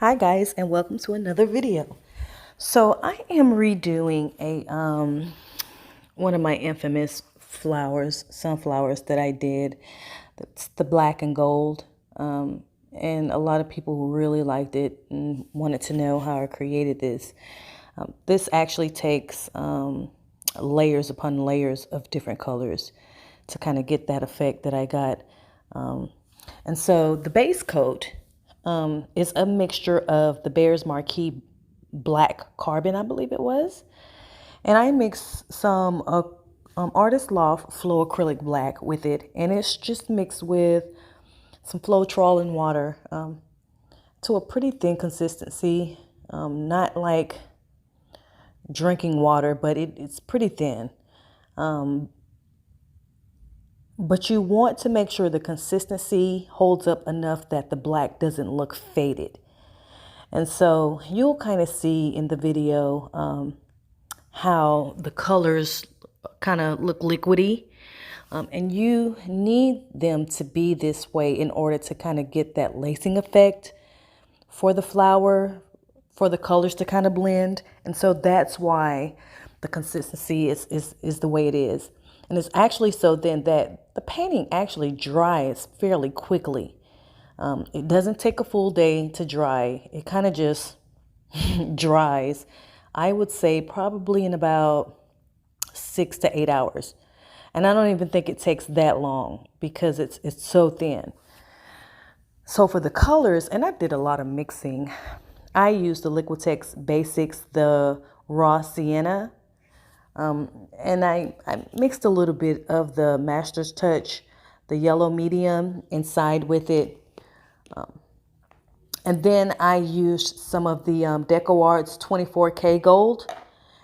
Hi guys, and welcome to another video. So I am redoing a one of my infamous flowers, sunflowers that I did. That's the black and gold. And a lot of people who really liked it and wanted to know how I created this. This actually takes layers upon layers of different colors to kind of get that effect that I got. And so the base coat is a mixture of the Behr's Marquie black carbon, I believe it was. And I mixed some Artist Loft Flow Acrylic Black with it. And it's just mixed with some Floetrol and water to a pretty thin consistency. Not like drinking water, but it's pretty thin. But you want to make sure the consistency holds up enough that the black doesn't look faded. And so you'll kind of see in the video how the colors kind of look liquidy. And you need them to be this way in order to kind of get that lacing effect for the flower, for the colors to kind of blend. And so that's why the consistency is the way it is. And it's actually so then that the painting actually dries fairly quickly. It doesn't take a full day to dry. It kind of just dries, I would say probably in about 6 to 8 hours. And I don't even think it takes that long because it's so thin. So for the colors, and I did a lot of mixing, I used the Liquitex Basics, the Raw Sienna. And I mixed a little bit of the Master's Touch, the yellow medium inside with it. And then I used some of the DecoArt's 24K gold.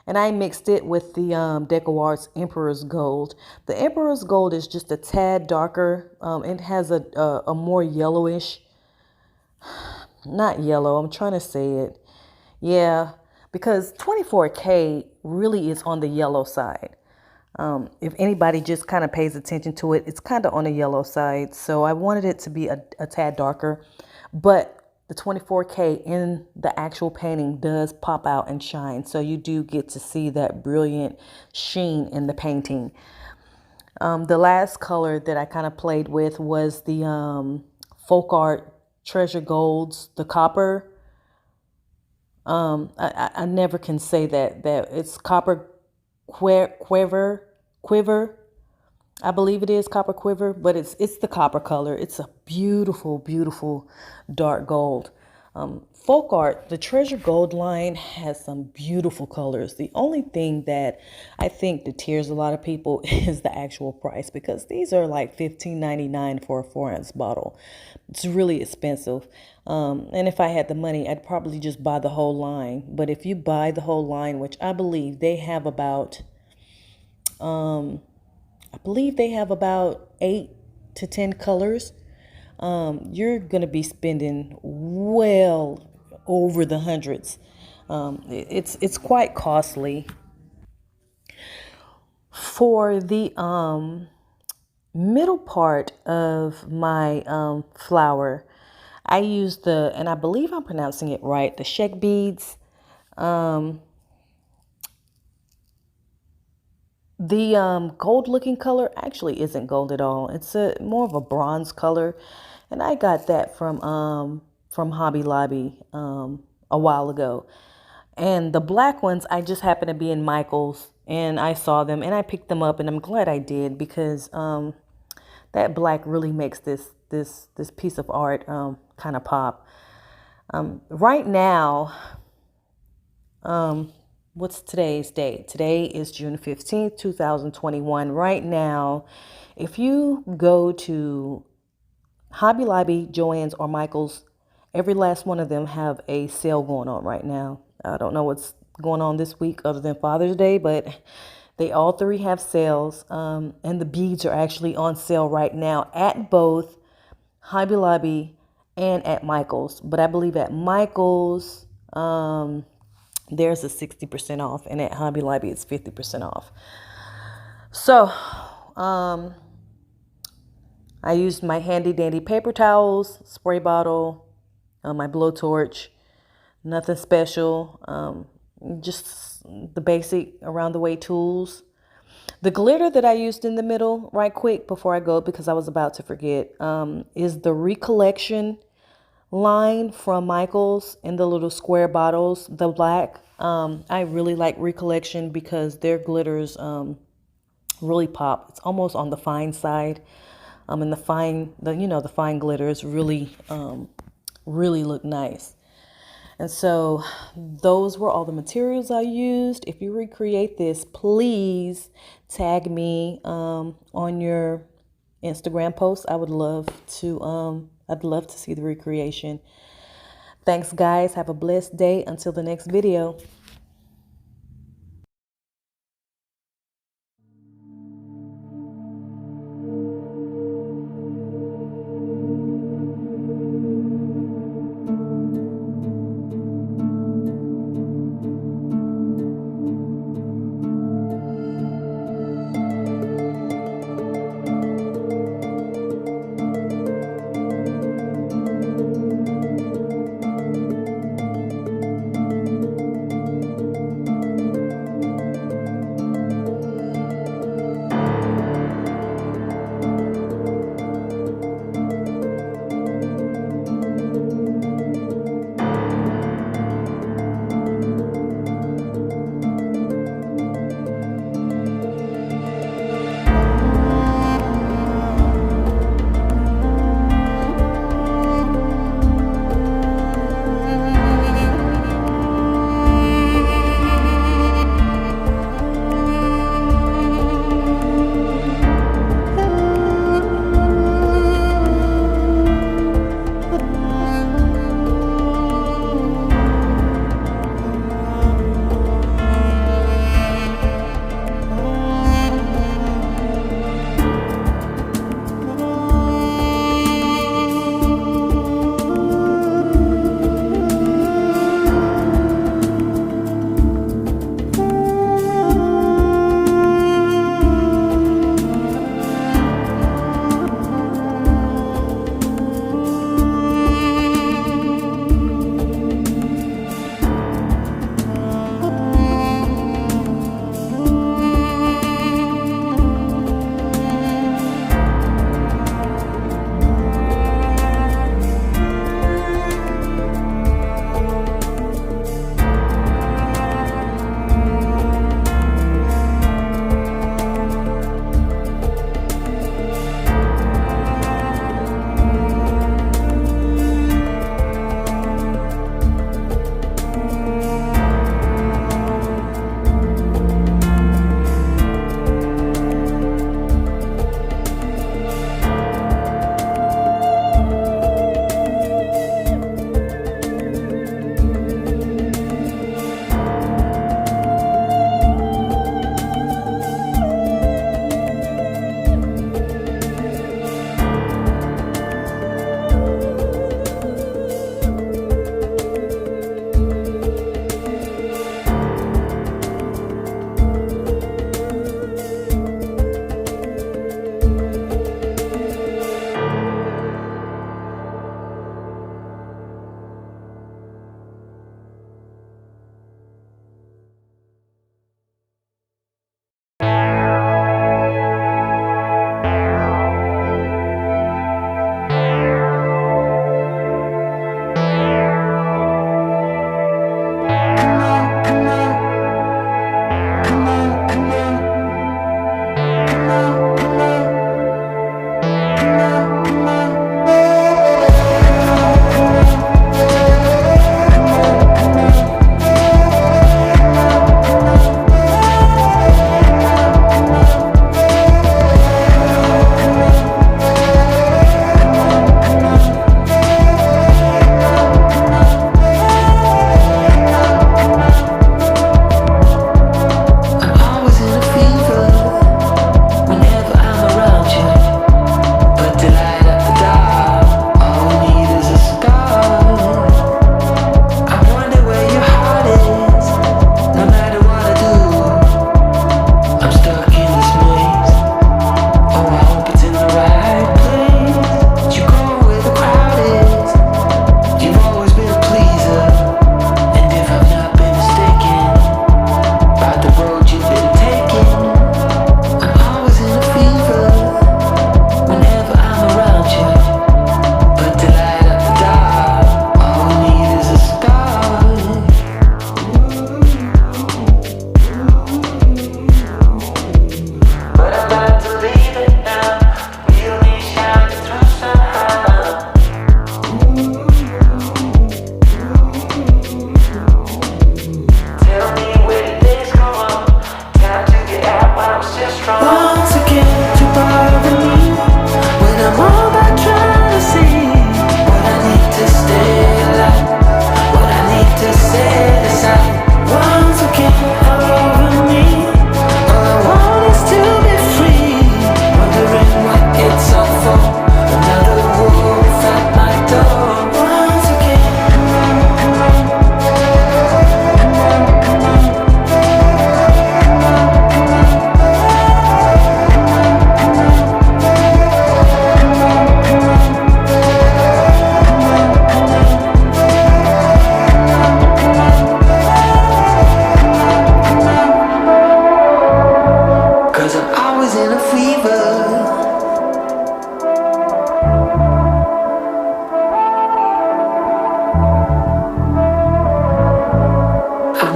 And I mixed it with the DecoArt's Emperor's Gold. The Emperor's Gold is just a tad darker. It has a more yellowish, not yellow, I'm trying to say it. Yeah, because 24K really is on the yellow side. If anybody just kind of pays attention to it, it's kind of on the yellow side. So I wanted it to be a tad darker. But the 24K in the actual painting does pop out and shine. So you do get to see that brilliant sheen in the painting. The last color that I kind of played with was the Folkart Treasure Golds, the copper. I never can say that it's copper quiver. I believe it is copper quiver, but it's the copper color. It's a beautiful, beautiful dark gold. Folkart, the Treasure Gold line has some beautiful colors. The only thing that I think deters a lot of people is the actual price, because these are like $15.99 for a 4-ounce bottle. It's really expensive. And if I had the money, I'd probably just buy the whole line. But if you buy the whole line, which I believe they have about 8 to 10 colors. You're going to be spending well over the hundreds. It's quite costly. For the middle part of my flower, I used and I believe I'm pronouncing it right, the Sheik beads. The gold looking color actually isn't gold at all. It's more of a bronze color. And I got that from Hobby Lobby a while ago. And the black ones, I just happened to be in Michael's and I saw them and I picked them up, and I'm glad I did, because that black really makes this piece of art kind of pop. Right now, what's today's date? Today is June 15th, 2021. Right now, if you go to Hobby Lobby, Joann's, or Michael's, every last one of them have a sale going on right now. I don't know what's going on this week other than Father's Day, but they all three have sales. And the beads are actually on sale right now at both Hobby Lobby and at Michael's. But I believe at Michael's, there's a 60% off, and at Hobby Lobby it's 50% off. So I used my handy dandy paper towels, spray bottle, my blowtorch, Nothing special. Just the basic around the way tools. The glitter that I used in the middle right quick before I go, because I was about to forget, is the Recollection line from Michaels in the little square bottles, the black. I really like Recollection because their glitters really pop. It's almost on the fine side. And the fine glitters really, really look nice. And so those were all the materials I used. If you recreate this, please tag me on your Instagram post. I'd love to see the recreation. Thanks, guys. Have a blessed day. Until the next video.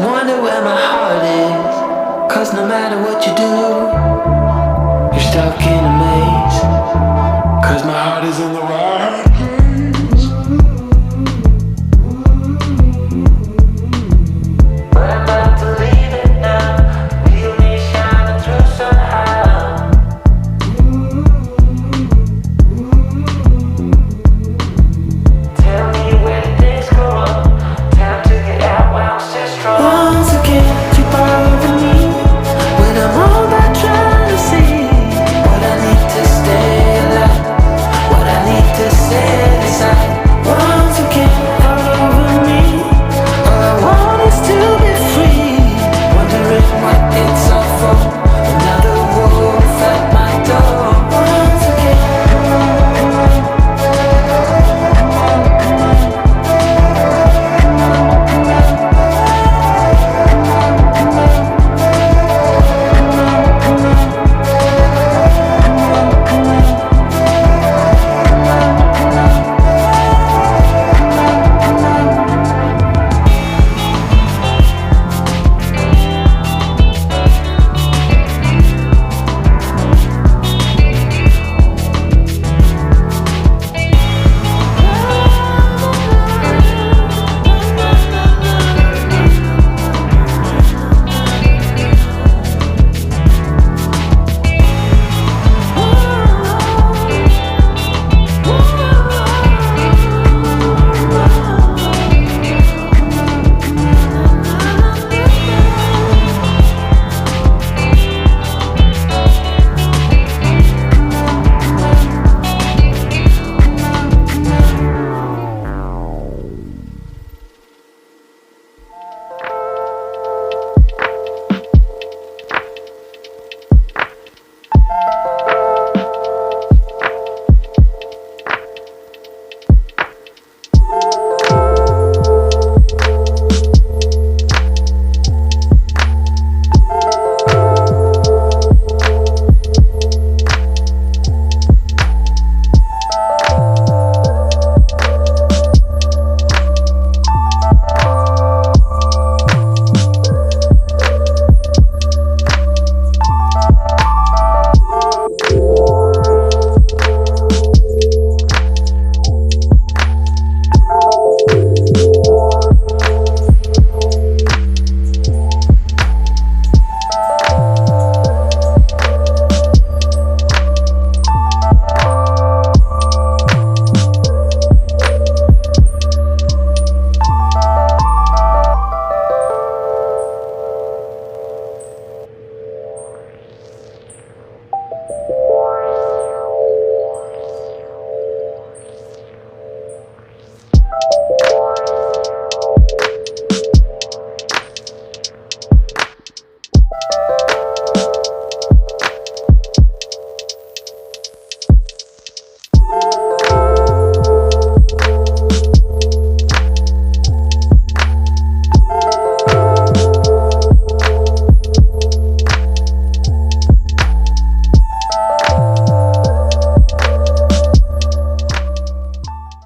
wonder where my heart is. Cause no matter what you do, you're stuck in a maze. Cause my heart is in the right